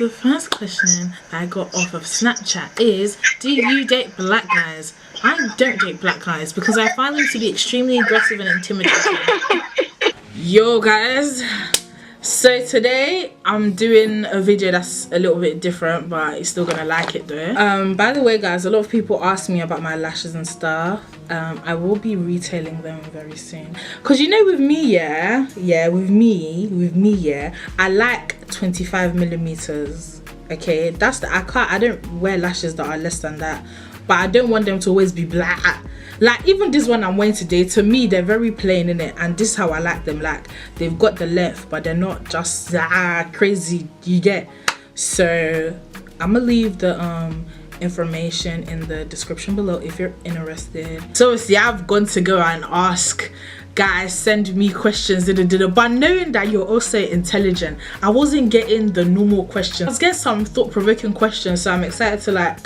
The first question I got off of Snapchat is, do you date black guys? I don't date black guys because I find them to be extremely aggressive and intimidating. Yo guys, so today I'm doing a video that's a little bit different, but you're still gonna like it though. By the way guys, a lot of people ask me about my lashes and stuff. I will be retailing them very soon, because you know with me I like 25 millimeters. Okay, that's the I don't wear lashes that are less than that, but I don't want them to always be black. Like even this one I'm wearing today, to me they're very plain in it, and this is how I like them. Like they've got the length, but they're not just crazy, you get. So I'm gonna leave the information in the description below if you're interested. So obviously I've gone to go and ask guys, send me questions, but knowing that you're also intelligent, I wasn't getting the normal questions. I was getting some thought-provoking questions, so I'm excited to like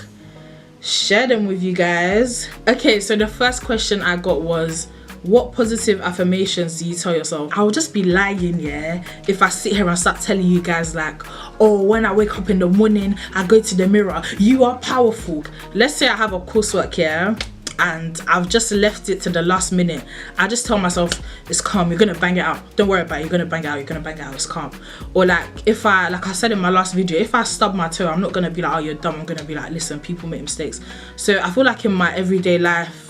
share them with you guys. Okay, so the first question I got was, what positive affirmations do you tell yourself? I'll just be lying, yeah, if I sit here and start telling you guys like, oh, when I wake up in the morning, I go to the mirror, you are powerful. Let's say I have a coursework here and I've just left it to the last minute. I just tell myself, it's calm, you're gonna bang it out, don't worry about it, you're gonna bang it out, you're gonna bang it out, it's calm. Or like if I, like I said in my last video, if I stub my toe, I'm not gonna be like, oh you're dumb, I'm gonna be like, listen, people make mistakes. So I feel like in my everyday life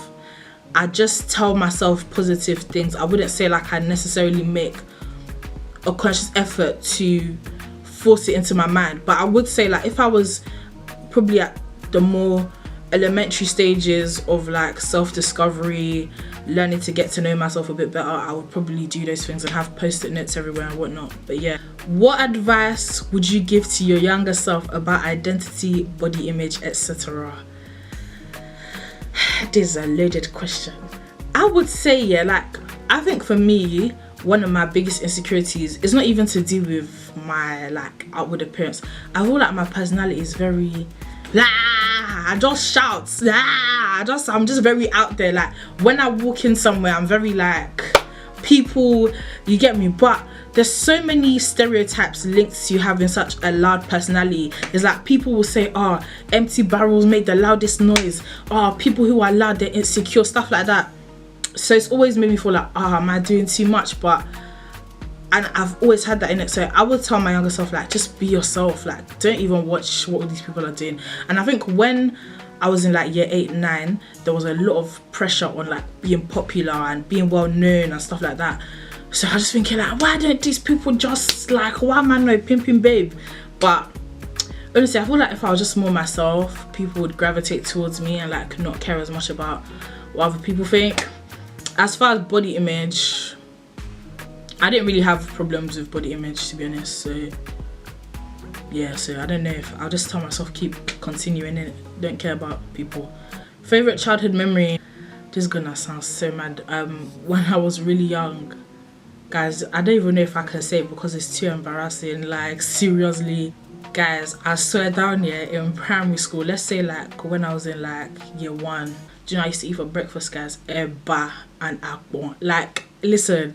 I just tell myself positive things. I wouldn't say like I necessarily make a conscious effort to force it into my mind, but I would say like if I was probably at the more elementary stages of like self-discovery, learning to get to know myself a bit better, I would probably do those things and have post-it notes everywhere and whatnot. But yeah, what advice would you give to your younger self about identity, body image, etc.? This is a loaded question. I would say, yeah, like I think for me, one of my biggest insecurities is not even to do with my like outward appearance. I feel like my personality is very I just shout, I'm just very out there. Like when I walk in somewhere, I'm very like people, you get me. But there's so many stereotypes linked to having such a loud personality. It's like people will say, oh, empty barrels make the loudest noise, oh, people who are loud, they're insecure, stuff like that. So it's always made me feel like, oh, am I doing too much? And I've always had that in it. So I would tell my younger self, like, just be yourself, like don't even watch what all these people are doing. And I think when I was in like year 8, 9, there was a lot of pressure on like being popular and being well known and stuff like that. So I was just thinking like, why don't these people just like, why am I not a pimping babe? But honestly, I feel like if I was just more myself, people would gravitate towards me and like not care as much about what other people think. As far as body image, I didn't really have problems with body image, to be honest. So yeah, so I don't know, if I'll just tell myself keep continuing it, don't care about people. Favorite childhood memory, this is gonna sound so mad. When I was really young, guys, I don't even know if I can say it because it's too embarrassing. Like seriously guys, I swear down here in primary school, let's say like when I was in like year 1, do you know I used to eat for breakfast, guys? Eba and akpon. Like listen,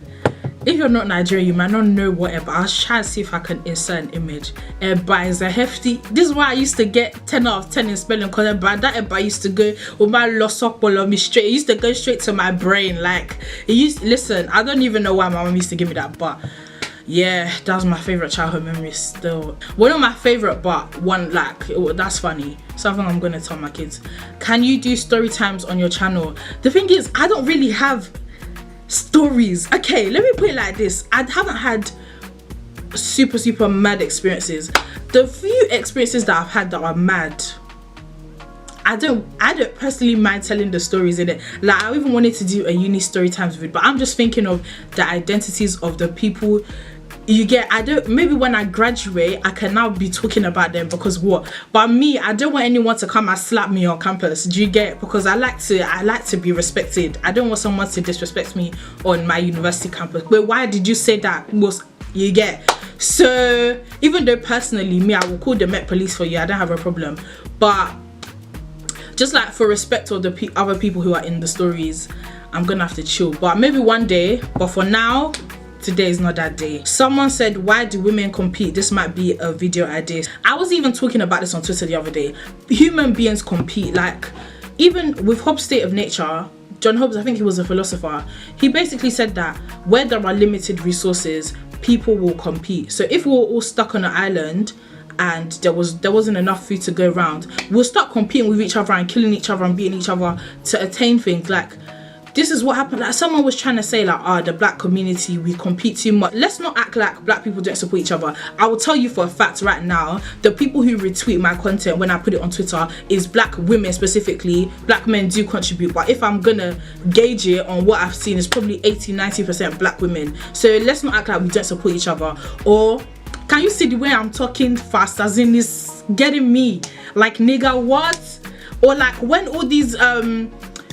if you're not Nigerian, you might not know what eba. I'll try and see if I can insert an image. Eba is a hefty. This is why I used to get 10 out of 10 in spelling, because that eba used to go with my losokpolo me straight. It used to go straight to my brain. Like it used. Listen, I don't even know why my mom used to give me that, but yeah, that was my favorite childhood memory still. One of my favorite, but one like that's funny. Something I'm gonna tell my kids. Can you do story times on your channel? The thing is, I don't really have stories. Okay, let me put it like this. I haven't had super mad experiences. The few experiences that I've had that are mad, I don't personally mind telling the stories in it. Like I even wanted to do a uni story times video, but I'm just thinking of the identities of the people you get. Maybe when I graduate I can now be talking about them, because what, but me, I don't want anyone to come and slap me on campus, do you get? Because I like to be respected. I don't want someone to disrespect me on my university campus. But why did you say that? You get? So even though personally me, I will call the Met Police for you, I don't have a problem, but just like for respect of the other people who are in the stories, I'm gonna have to chill. But maybe one day, but for now today is not that day. Someone said, why do women compete? This might be a video idea. I was even talking about this on Twitter the other day. Human beings compete. Like, even with Hobbes' state of nature, John Hobbes, I think he was a philosopher, he basically said that where there are limited resources, people will compete. So if we were all stuck on an island and there wasn't enough food to go around, we'll start competing with each other and killing each other and beating each other to attain things. Like, this is what happened. Like, someone was trying to say like, the black community, we compete too much. Let's not act like black people don't support each other. I will tell you for a fact right now, the people who retweet my content when I put it on Twitter is black women specifically. Black men do contribute, but if I'm gonna gauge it on what I've seen, it's probably 80-90% black women. So let's not act like we don't support each other. Or can you see the way I'm talking fast, as in it's getting me like, nigga, what? Or like when all these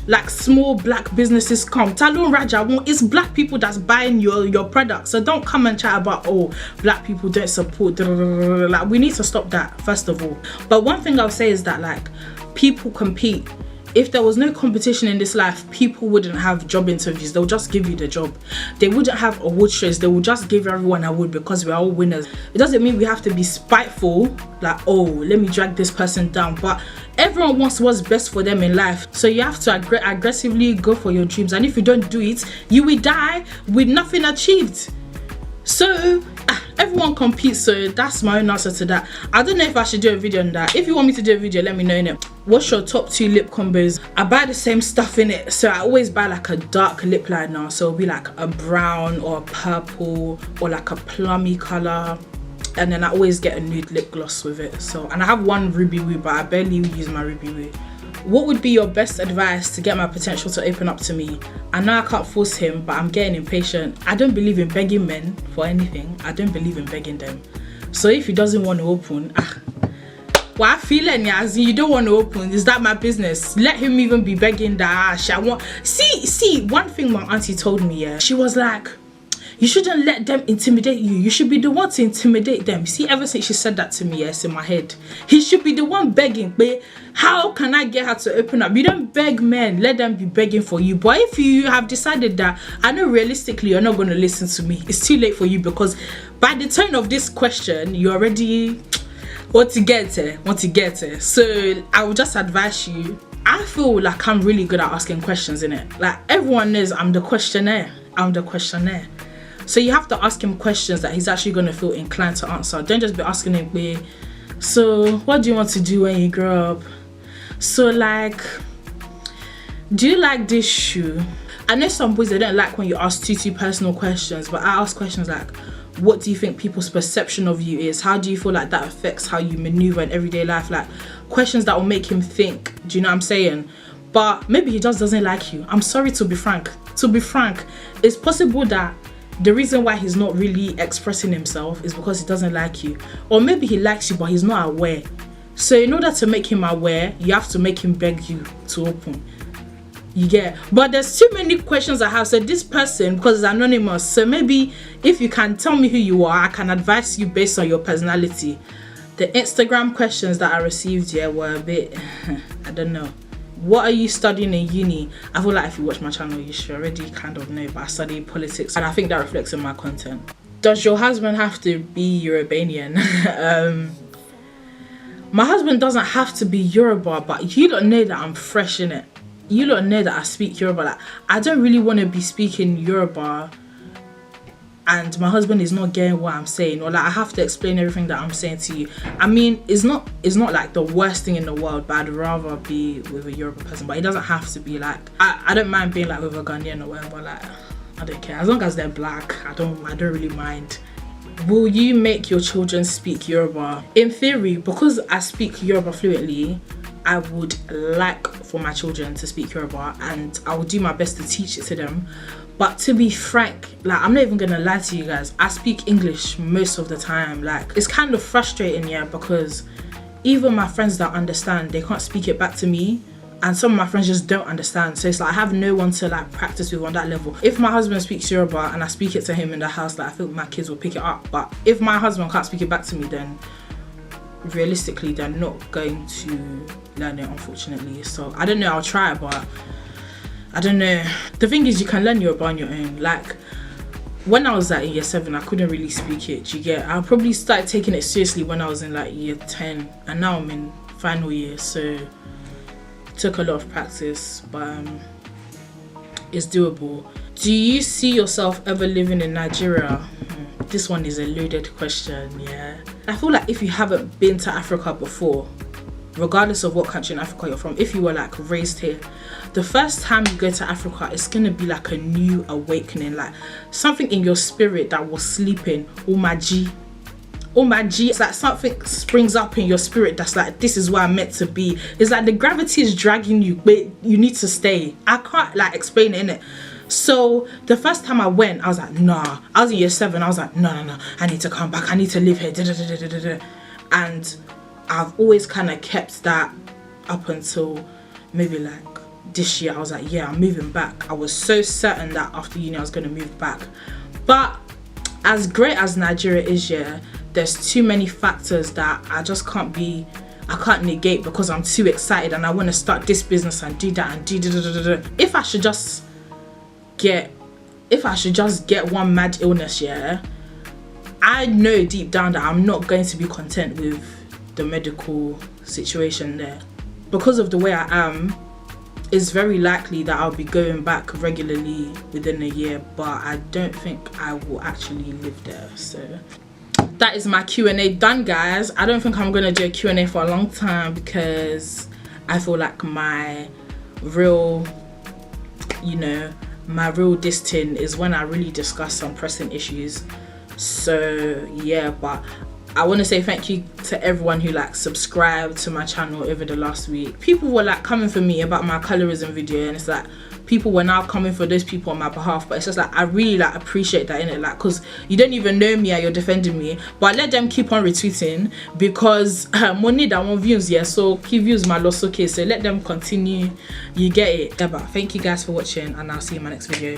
like small black businesses come, Talon Raja, it's black people that's buying your product. So don't come and chat about, oh, black people don't support, like, we need to stop that first of all. But one thing I'll say is that, like, people compete. If there was no competition in this life, people wouldn't have job interviews. They'll just give you the job. They wouldn't have award shows. They will just give everyone an award because we're all winners. It doesn't mean we have to be spiteful, like, oh, let me drag this person down. But everyone wants what's best for them in life. So you have to aggressively go for your dreams. And if you don't do it, you will die with nothing achieved. So everyone competes, so that's my own answer to that. I don't know if I should do a video on that. If you want me to do a video, let me know in it. What's your top 2 lip combos? I buy the same stuff in it, so I always buy like a dark lip liner, so it'll be like a brown or a purple or like a plummy color, and then I always get a nude lip gloss with it. So, and I have one ruby woo, but I barely use my ruby woo. What would be your best advice to get my potential to open up to me? I know I can't force him, but I'm getting impatient. I don't believe in begging men for anything. I don't believe in begging them. So if he doesn't want to open, well, I feel it, yeah, as in you don't want to open. Is that my business? Let him even be begging that. I want. See, one thing my auntie told me, yeah, she was like, you shouldn't let them intimidate you. You should be the one to intimidate them. See, ever since she said that to me, yes, in my head, he should be the one begging. But how can I get her to open up? You don't beg men. Let them be begging for you. But if you have decided that, I know realistically you're not going to listen to me, it's too late for you, because by the tone of this question, you already want to get it. So I would just advise you. I feel like I'm really good at asking questions, innit? Like, everyone knows I'm the questionnaire. So you have to ask him questions that he's actually going to feel inclined to answer. Don't just be asking him, so what do you want to do when you grow up? So, like, do you like this shoe? I know some boys, they don't like when you ask too personal questions, but I ask questions like, what do you think people's perception of you is? How do you feel like that affects how you maneuver in everyday life? Like, questions that will make him think. Do you know what I'm saying? But maybe he just doesn't like you. I'm sorry to be frank. It's possible that the reason why he's not really expressing himself is because he doesn't like you. Or maybe he likes you, but he's not aware. So in order to make him aware, you have to make him beg you to open. You get? But there's too many questions I have. So this person, because it's anonymous, so maybe if you can tell me who you are, I can advise you based on your personality. The Instagram questions that I received here were a bit, I don't know. What are you studying in uni? I feel like if you watch my channel, you should already kind of know, but I study politics, and I think that reflects in my content. Does your husband have to be Yorubanian? My husband doesn't have to be Yoruba, but you don't know that I'm fresh in it. You don't know that I speak Yoruba. Like, I don't really want to be speaking Yoruba and my husband is not getting what I'm saying, or like I have to explain everything that I'm saying to you. I mean, it's not like the worst thing in the world, but I'd rather be with a Yoruba person. But it doesn't have to be like, I don't mind being like with a Ghanaian or whatever. Like, I don't care, as long as they're black. I don't really mind. Will you make your children speak Yoruba? In theory, because I speak Yoruba fluently, I would like for my children to speak Yoruba, and I will do my best to teach it to them. But to be frank, like, I'm not even gonna lie to you guys, I speak English most of the time. Like, it's kind of frustrating, yeah, because even my friends that understand, they can't speak it back to me, and some of my friends just don't understand. So it's like I have no one to like practice with on that level. If my husband speaks Yoruba and I speak it to him in the house, like, I feel my kids will pick it up. But if my husband can't speak it back to me, then realistically they're not going to learn it, unfortunately. So I don't know, I'll try it, but I don't know. The thing is, you can learn Yoruba on your own. Like, when I was like in year 7, I couldn't really speak it. Do you get? I probably started taking it seriously when I was in like year 10, and now I'm in final year, so it took a lot of practice, but it's doable. Do you see yourself ever living in Nigeria? This one is a loaded question. Yeah, I feel like if you haven't been to Africa before, regardless of what country in Africa you're from, if you were like raised here, the first time you go to Africa, it's gonna be like a new awakening, like something in your spirit that was sleeping. Oh my G, it's like something springs up in your spirit that's like, this is where I'm meant to be. It's like the gravity is dragging you, but you need to stay. I can't like explain it, innit? So the first time I went, I was like, nah. I was in year 7, I was like, no, I need to come back, I need to live here, and I've always kind of kept that up until maybe like this year. I was like, yeah, I'm moving back. I was so certain that after uni I was going to move back. But as great as Nigeria is, yeah, there's too many factors that I just can't negate because I'm too excited and I want to start this business and do that and do. If I should just get one mad illness, yeah, I know deep down that I'm not going to be content with the medical situation there. Because of the way I am, it's very likely that I'll be going back regularly within a year, but I don't think I will actually live there. So that is my Q&A done, guys. I don't think I'm gonna do a Q&A for a long time because I feel like my real this thing is when I really discuss some pressing issues. So yeah, but I want to say thank you to everyone who like subscribed to my channel over the last week. People were like coming for me about my colorism video, and it's like people were now coming for those people on my behalf, but it's just like I really like appreciate that, innit? Like, because you don't even know me and you're defending me, but let them keep on retweeting because money that want views, yeah, so keep views my loss, okay, so let them continue, you get it. Yeah, but thank you guys for watching and I'll see you in my next video.